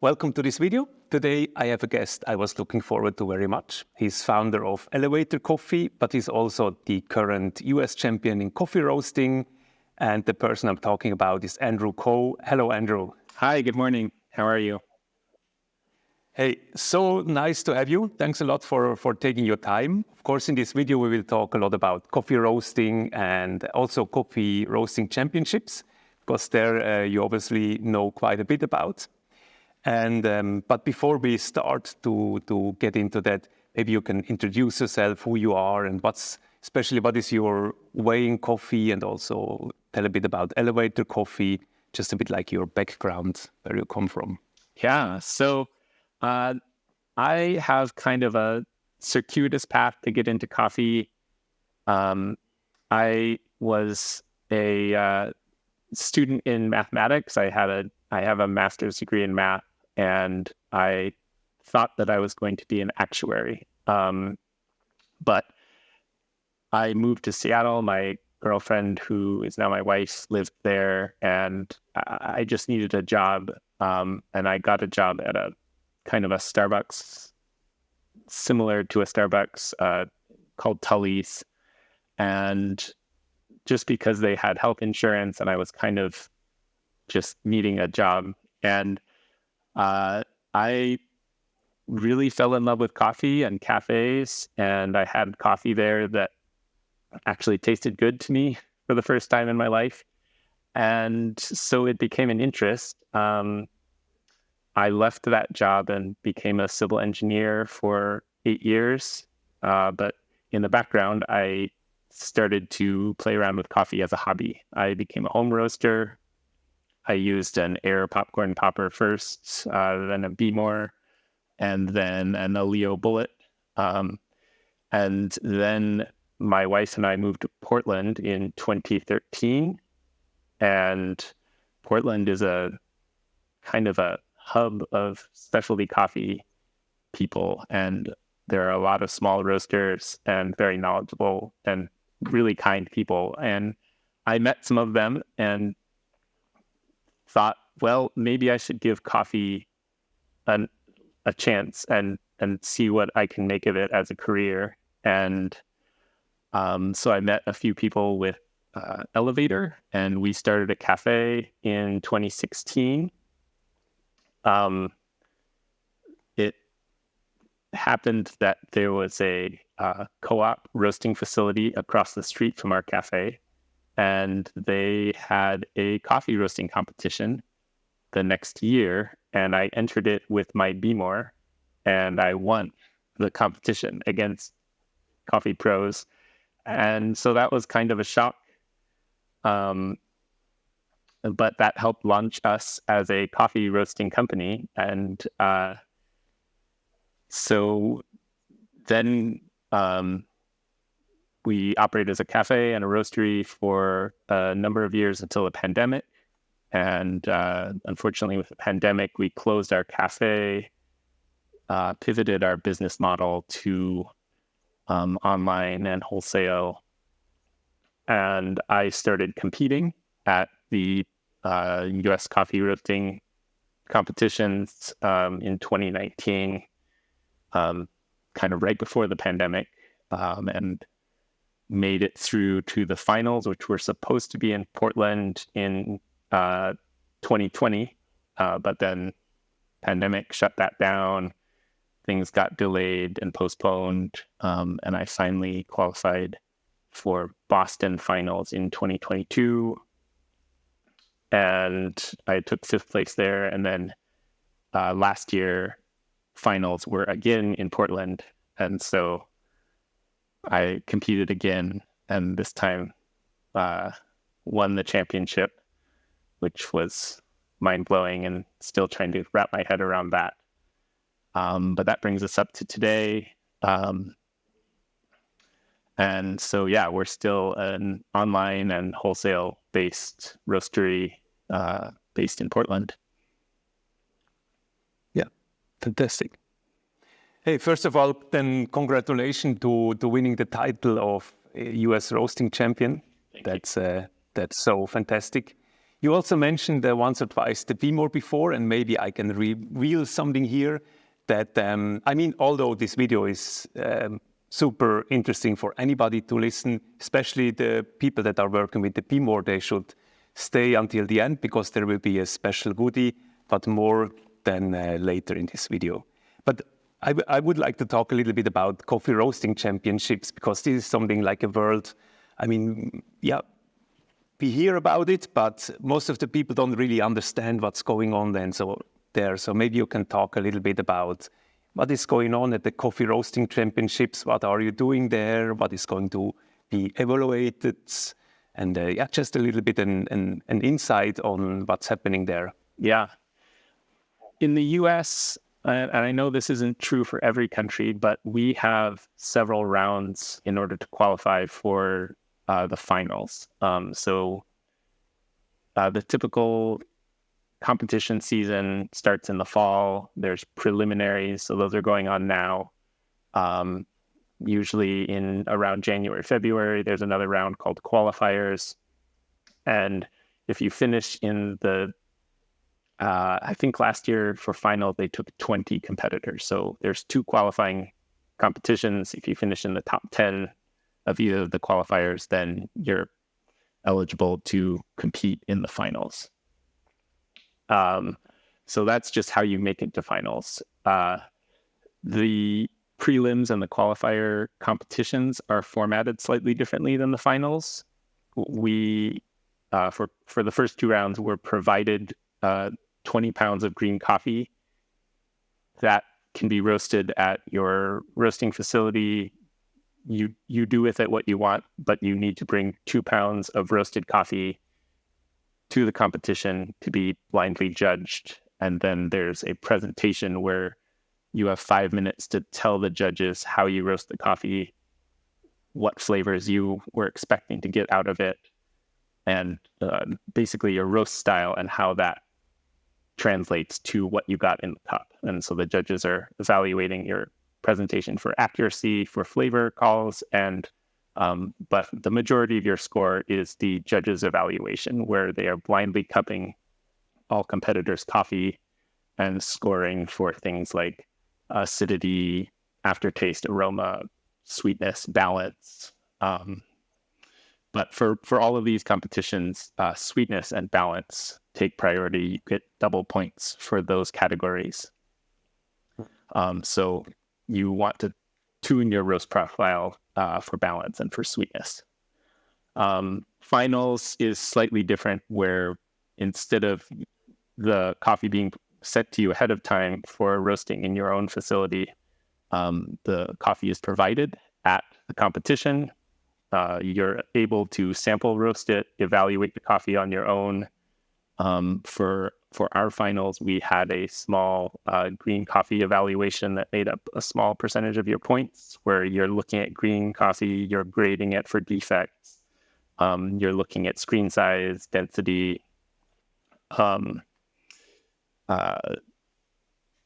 Welcome to this video. Today I have a guest I was looking forward to very much. He's founder of Elevator Coffee, but he's also the current US champion in coffee roasting. And the person I'm talking about is Andrew Coe. Hello, Andrew. Hi, good morning. How are you? Hey, so nice to have you. Thanks a lot for taking your time. Of course, in this video, we will talk a lot about coffee roasting and also coffee roasting championships, because there you obviously know quite a bit about. And but before we start to get into that, maybe you can introduce yourself, who you are, and what is your way in coffee, and also tell a bit about Elevator Coffee, just a bit like your background, where you come from. Yeah, so I have kind of a circuitous path to get into coffee. I was a student in mathematics. I have a master's degree in math, and I thought that I was going to be an actuary. But I moved to Seattle. My girlfriend, who is now my wife, lived there, and I just needed a job. And I got a job at a kind of a Starbucks, similar to a Starbucks, called Tully's. And just because they had health insurance and I was kind of just needing a job. And I really fell in love with coffee and cafes, and I had coffee there that actually tasted good to me for the first time in my life. And so it became an interest. I left that job and became a civil engineer for 8 years. But in the background, I started to play around with coffee as a hobby. I became a home roaster. I used an air popcorn popper first, then a Behmor, and then an Leo bullet. And then my wife and I moved to Portland in 2013. And Portland is a kind of a hub of specialty coffee people. And there are a lot of small roasters and very knowledgeable and really kind people. And I met some of them and thought, well, maybe I should give coffee a chance and see what I can make of it as a career. And so I met a few people with Elevator, and we started a cafe in 2016. It happened that there was a co-op roasting facility across the street from our cafe, and they had a coffee roasting competition the next year, and I entered it with my Behmor, and I won the competition against coffee pros. And so that was kind of a shock. But that helped launch us as a coffee roasting company. And so then we operated as a cafe and a roastery for a number of years until the pandemic. And unfortunately, with the pandemic, we closed our cafe, pivoted our business model to online and wholesale. And I started competing at the US coffee roasting competitions in 2019, kind of right before the pandemic, and made it through to the finals, which were supposed to be in Portland in 2020, but then pandemic shut that down. Things got delayed and postponed, and I finally qualified for Boston finals in 2022. And I took 5th place there. And then last year, finals were again in Portland. And so I competed again, and this time won the championship, which was mind-blowing and still trying to wrap my head around that. But that brings us up to today. And so, yeah, we're still an online and wholesale-based roastery based in Portland. Yeah, fantastic. Hey, first of all, then congratulations to winning the title of US roasting champion. That's so fantastic. You also mentioned once or twice the Behmor before, and maybe I can reveal something here that, although this video is super interesting for anybody to listen, especially the people that are working with the Behmor, they should stay until the end because there will be a special goodie, but more than later in this video. But I would like to talk a little bit about coffee roasting championships because this is something like a world. We hear about it, but most of the people don't really understand what's going on then. So maybe you can talk a little bit about what is going on at the coffee roasting championships. What are you doing there? What is going to be evaluated? And just a little bit an insight on what's happening there. Yeah. In the US, and I know this isn't true for every country, but we have several rounds in order to qualify for the finals. So the typical competition season starts in the fall. There's preliminaries, so those are going on now. Usually in around January, February, there's another round called qualifiers. And if you finish in the, I think last year for final, they took 20 competitors. So there's 2 qualifying competitions. If you finish in the top 10 of either of the qualifiers, then you're eligible to compete in the finals. So that's just how you make it to finals. The prelims and the qualifier competitions are formatted slightly differently than the finals. We, for the first 2 rounds, were provided 20 pounds of green coffee that can be roasted at your roasting facility. You do with it what you want, but you need to bring 2 pounds of roasted coffee to the competition to be blindly judged. And then there's a presentation where you have 5 minutes to tell the judges how you roast the coffee, what flavors you were expecting to get out of it, and basically your roast style and how that translates to what you got in the cup. And so the judges are evaluating your presentation for accuracy, for flavor calls, and but the majority of your score is the judges' evaluation, where they are blindly cupping all competitors' coffee and scoring for things like acidity, aftertaste, aroma, sweetness, balance. But for all of these competitions, sweetness and balance take priority. You get double points for those categories. So you want to tune your roast profile for balance and for sweetness. Finals is slightly different, where instead of the coffee being sent to you ahead of time for roasting in your own facility, the coffee is provided at the competition. You're able to sample roast it, evaluate the coffee on your own. For our finals, we had a small green coffee evaluation that made up a small percentage of your points, where you're looking at green coffee, you're grading it for defects, you're looking at screen size, density,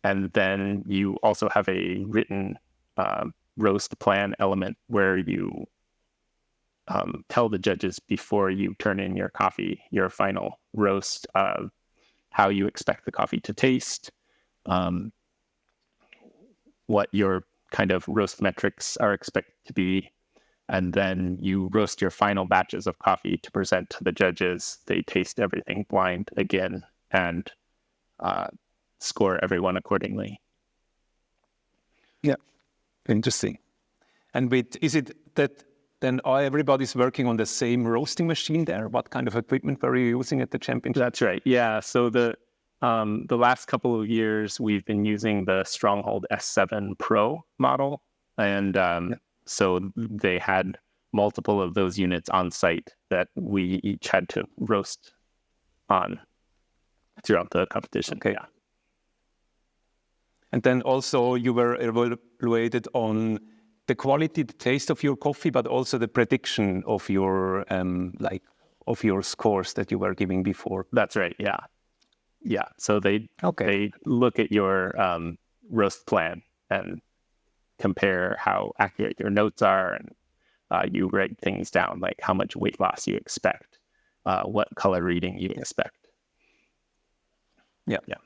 and then you also have a written roast plan element where you tell the judges before you turn in your coffee, your final roast, how you expect the coffee to taste, what your kind of roast metrics are expected to be, and then you roast your final batches of coffee to present to the judges. They taste everything blind again and score everyone accordingly. Yeah, interesting. And is it that then everybody's working on the same roasting machine there? What kind of equipment were you using at the championship? That's right. Yeah. So the last couple of years, we've been using the Stronghold S7 Pro model. And so they had multiple of those units on site that we each had to roast on throughout the competition. Okay. Yeah. And then also you were evaluated on the quality, the taste of your coffee, but also the prediction of your of your scores that you were giving before. That's right. Yeah. Yeah. So they look at your roast plan and compare how accurate your notes are, and you write things down like how much weight loss you expect. what color reading you expect. Yeah. Yeah.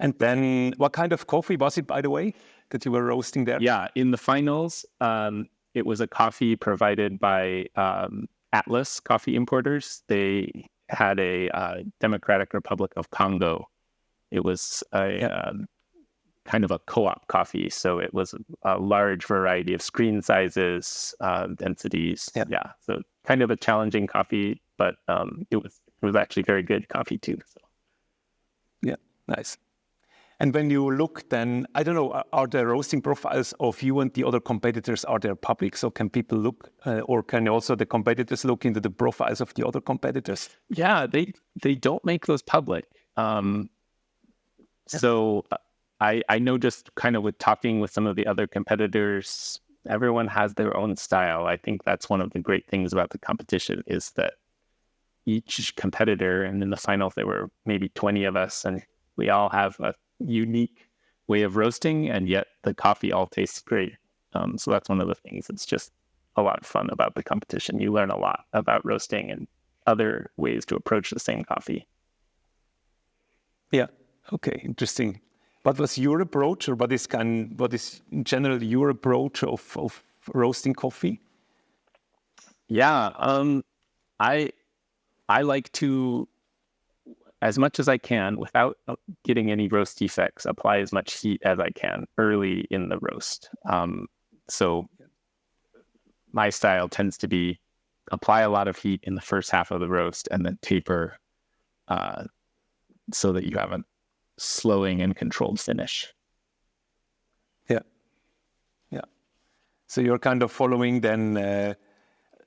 And then what kind of coffee was it, by the way, that you were roasting there? Yeah, in the finals, it was a coffee provided by Atlas Coffee Importers. They had a Democratic Republic of Congo. It was a kind of a co-op coffee, so it was a large variety of screen sizes, densities. Yeah, so kind of a challenging coffee, but it was actually very good coffee too. So. Yeah, nice. And when you look then, I don't know, are the roasting profiles of you and the other competitors, are they public? So can people look, or can also the competitors look into the profiles of the other competitors? Yeah, they don't make those public. So I know just kind of with talking with some of the other competitors, everyone has their own style. I think that's one of the great things about the competition is that each competitor, and in the finals there were maybe 20 of us, and we all have a unique way of roasting, and yet the coffee all tastes great. So that's one of the things that's just a lot of fun about the competition. You learn a lot about roasting and other ways to approach the same coffee. Yeah. Okay. Interesting. What was your approach, or what is in general your approach of roasting coffee? Yeah. I like to, as much as I can, without getting any roast defects, apply as much heat as I can early in the roast. So my style tends to be apply a lot of heat in the first half of the roast and then taper so that you have a slowing and controlled finish. Yeah. Yeah. So you're kind of following then,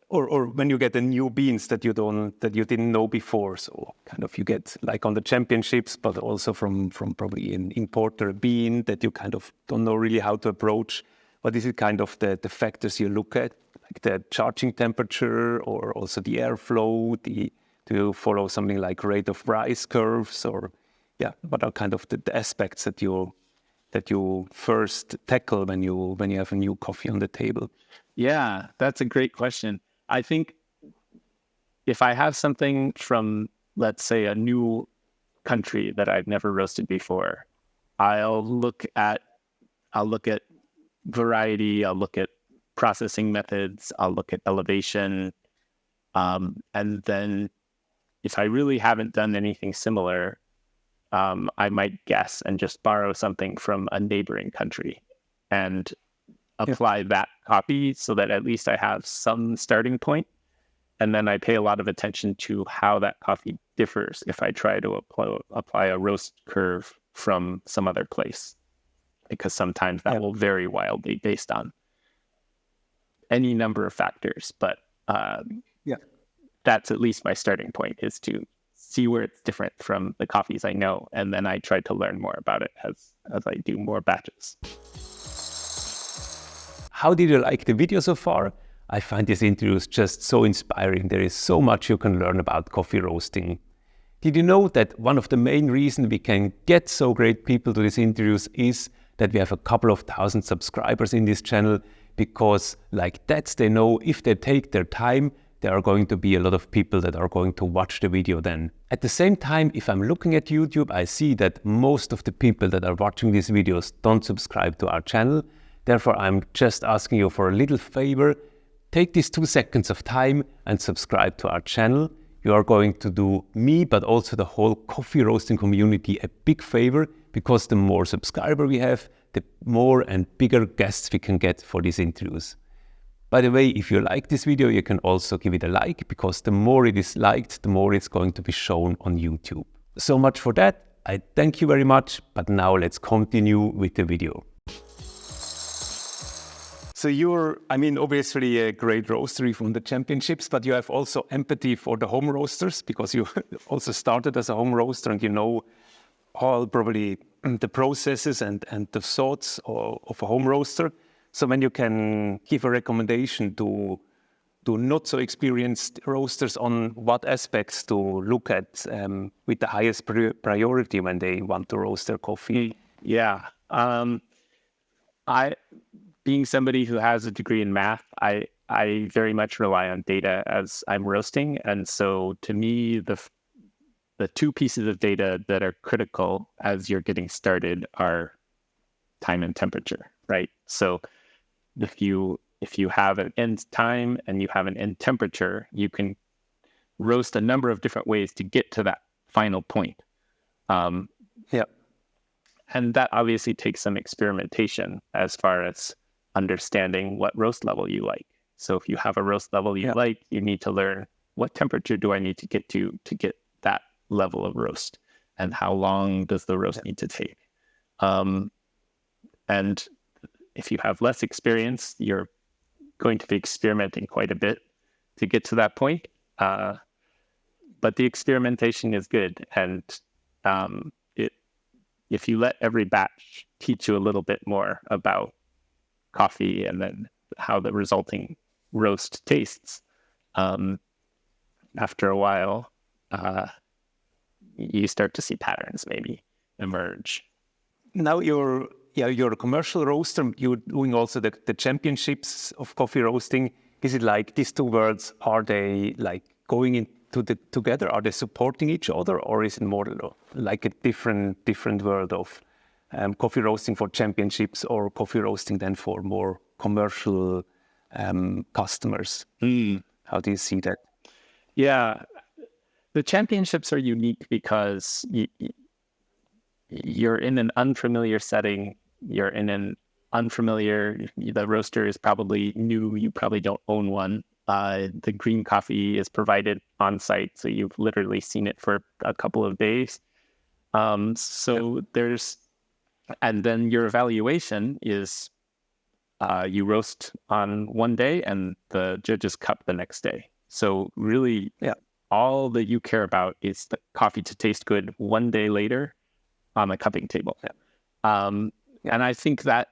or when you get the new beans that you didn't know before. So kind of you get like on the championships, but also from probably an importer bean that you kind of don't know really how to approach. What is it kind of the factors you look at, like the charging temperature or also the airflow? Do you follow something like rate of rise curves, or what are kind of the aspects that you first tackle when you have a new coffee on the table? Yeah, that's a great question. I think if I have something from, let's say, a new country that I've never roasted before, I'll look at variety, I'll look at processing methods, I'll look at elevation, and then if I really haven't done anything similar, I might guess and just borrow something from a neighboring country and apply that copy so that at least I have some starting point. And then I pay a lot of attention to how that coffee differs if I try to apply a roast curve from some other place, because sometimes that will vary wildly based on any number of factors. But that's at least my starting point, is to see where it's different from the coffees I know. And then I try to learn more about it as I do more batches. How did you like the video so far? I find these interviews just so inspiring. There is so much you can learn about coffee roasting. Did you know that one of the main reasons we can get so great people to these interviews is that we have a couple of thousand subscribers in this channel? Because like that, they know if they take their time, there are going to be a lot of people that are going to watch the video then. At the same time, if I'm looking at YouTube, I see that most of the people that are watching these videos don't subscribe to our channel. Therefore, I'm just asking you for a little favor. Take these 2 seconds of time and subscribe to our channel. You are going to do me, but also the whole coffee roasting community a big favor, because the more subscribers we have, the more and bigger guests we can get for these interviews. By the way, if you like this video, you can also give it a like, because the more it is liked, the more it's going to be shown on YouTube. So much for that. I thank you very much, but now let's continue with the video. So you're, obviously a great roaster from the championships, but you have also empathy for the home roasters, because you also started as a home roaster and you know all probably the processes and the thoughts of a home roaster. So when you can give a recommendation to not so experienced roasters on what aspects to look at with the highest priority when they want to roast their coffee. Yeah. Being somebody who has a degree in math, I I very much rely on data as I'm roasting. And so to me, the two pieces of data that are critical as you're getting started are time and temperature, right? So if you have an end time and you have an end temperature, you can roast a number of different ways to get to that final point. Yeah. And that obviously takes some experimentation as far as understanding what roast level you like. So if you have a roast level you like, you need to learn what temperature do I need to get that level of roast, and how long does the roast need to take. And if you have less experience, you're going to be experimenting quite a bit to get to that point. But the experimentation is good. And if you let every batch teach you a little bit more about coffee and then how the resulting roast tastes, after a while, you start to see patterns maybe emerge. Now you're a commercial roaster. You're doing also the championships of coffee roasting. Is it like these two worlds? Are they like going into together? Are they supporting each other, or is it more like a different world of coffee roasting for championships, or coffee roasting then for more commercial customers? How do you see that? Yeah, the championships are unique because you're in an unfamiliar setting. You're in an unfamiliar, the roaster is probably new. You probably don't own one. The green coffee is provided on site, so you've literally seen it for a couple of days. And then your evaluation is you roast on one day and the judges cup the next day. So really, all that you care about is the coffee to taste good one day later on the cupping table. And I think that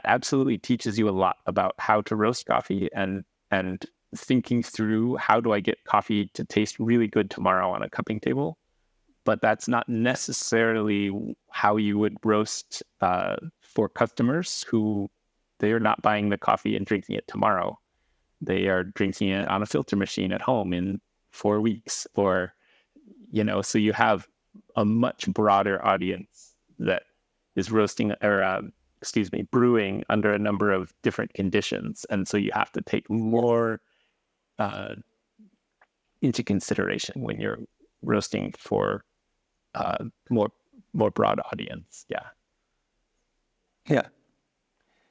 absolutely teaches you a lot about how to roast coffee and thinking through how do I get coffee to taste really good tomorrow on a cupping table. But that's not necessarily how you would roast for customers who they are not buying the coffee and drinking it tomorrow. They are drinking it on a filter machine at home in 4 weeks, or, so you have a much broader audience that is roasting brewing under a number of different conditions. And so you have to take more into consideration when you're roasting for more broad audience. Yeah.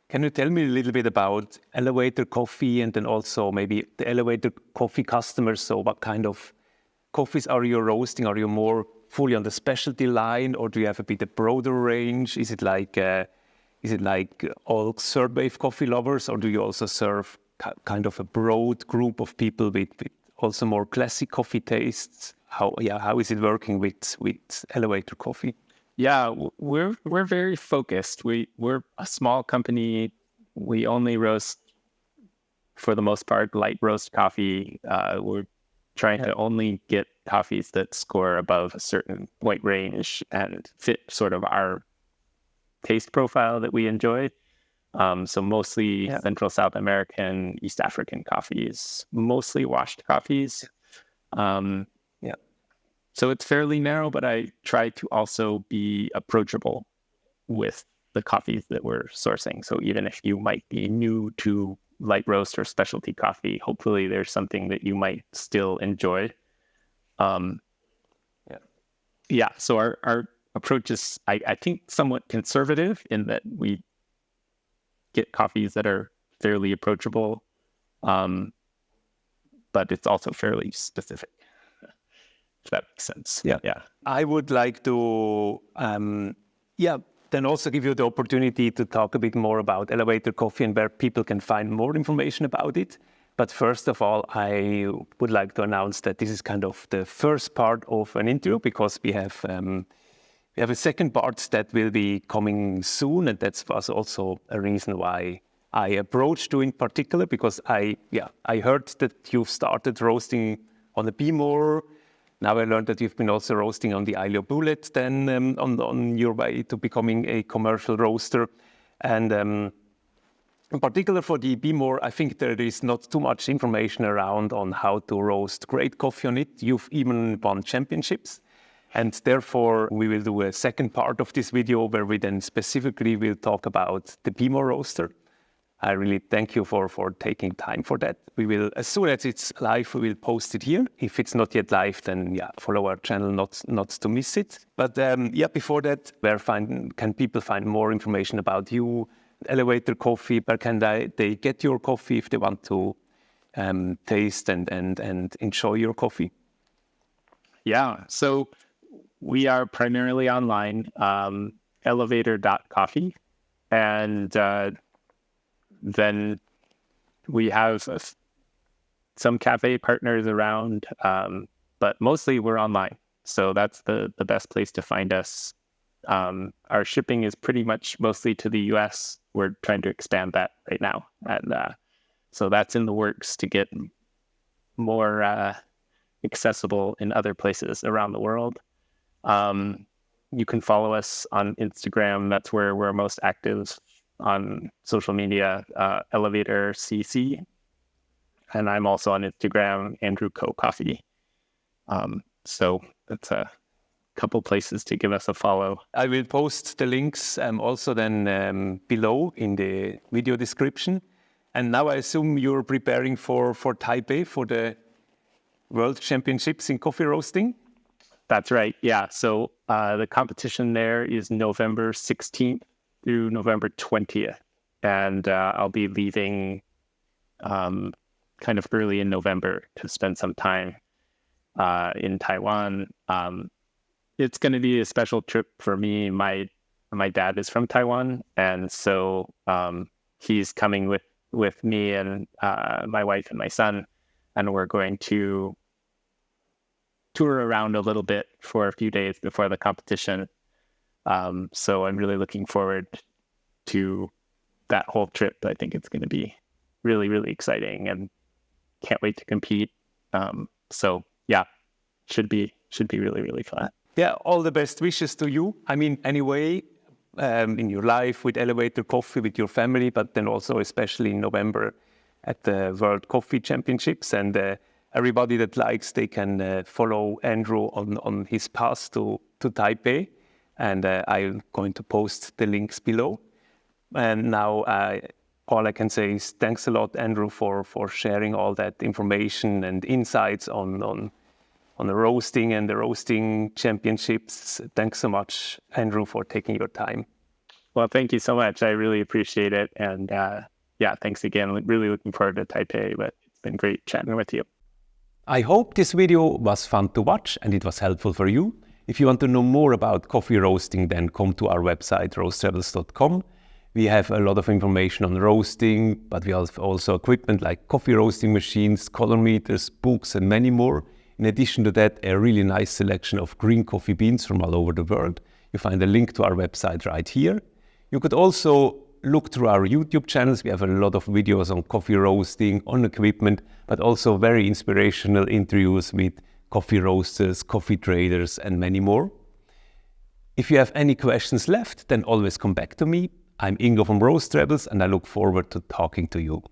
Can you tell me a little bit about elevator coffee, and then also maybe the elevator coffee customers? So what kind of coffees are you roasting? Are you more fully on the specialty line, or do you have a bit of broader range? Is it like all third wave coffee lovers, or do you also serve kind of a broad group of people with also more classic coffee tastes? How is it working with elevator coffee? Yeah, we're very focused. We're a small company. We only roast, for the most part, light roast coffee. We're trying to only get coffees that score above a certain point range and fit sort of our taste profile that we enjoy. So mostly Central South American, East African coffees, mostly washed coffees. So it's fairly narrow, but I try to also be approachable with the coffees that we're sourcing. So even if you might be new to light roast or specialty coffee, hopefully there's something that you might still enjoy. So our approach is, I think, somewhat conservative in that we get coffees that are fairly approachable, but it's also fairly specific. If that makes sense. Yeah. I would like to, then also give you the opportunity to talk a bit more about elevator coffee and where people can find more information about it. But first of all, I would like to announce that this is kind of the first part of an interview, because we have a second part that will be coming soon, and that was also a reason why I approached you in particular, because I heard that you've started roasting on the Behmor. Now I learned that you've been also roasting on the Ailio Bullet, then on your way to becoming a commercial roaster. And In particular for the Behmor, I think there is not too much information around on how to roast great coffee on it. You've even won championships. And therefore, we will do a second part of this video where we then specifically will talk about the Behmor Roaster. I really thank you for taking time for that. We will, as soon as it's live, we will post it here. If it's not yet live, then follow our channel not to miss it. But before that, where can people find more information about you, Elevator Coffee? Where can they get your coffee if they want to taste and enjoy your coffee? Yeah, so we are primarily online, elevator.coffee, and then we have some cafe partners around, but mostly we're online. So that's the best place to find us. Our shipping is pretty much mostly to the US. We're trying to expand that right now. And so that's in the works to get more accessible in other places around the world. You can follow us on Instagram. That's where we're most active on social media, Elevator CC. And I'm also on Instagram, Andrew Coe Coffee. So that's a couple places to give us a follow. I will post the links also then below in the video description. And now I assume you're preparing for Taipei for the World Championships in coffee roasting? That's right. Yeah. So the competition there is November 16th through November 20th. And I'll be leaving kind of early in November to spend some time in Taiwan. It's going to be a special trip for me. My dad is from Taiwan, and so he's coming with me and my wife and my son, and we're going to tour around a little bit for a few days before the competition. So I'm really looking forward to that whole trip. I think it's going to be really, really exciting, and can't wait to compete. So yeah, should be really, really fun. Yeah, all the best wishes to you. I mean, anyway, in your life with Elevator Coffee, with your family, but then also especially in November at the World Coffee Championships. And everybody that likes, they can follow Andrew on his path to Taipei. And I'm going to post the links below. And now all I can say is thanks a lot, Andrew, for sharing all that information and insights on the roasting and the roasting championships. Thanks so much, Andrew, for taking your time. Well, thank you so much. I really appreciate it. And thanks again. Really looking forward to Taipei, but it's been great chatting with you. I hope this video was fun to watch and it was helpful for you. If you want to know more about coffee roasting, then come to our website, roastrebels.com. We have a lot of information on roasting, but we have also equipment like coffee roasting machines, color meters, books, and many more. In addition to that, a really nice selection of green coffee beans from all over the world. You find a link to our website right here. You could also look through our YouTube channels. We have a lot of videos on coffee roasting, on equipment, but also very inspirational interviews with coffee roasters, coffee traders, and many more. If you have any questions left, then always come back to me. I'm Ingo from Roast Rebels, and I look forward to talking to you.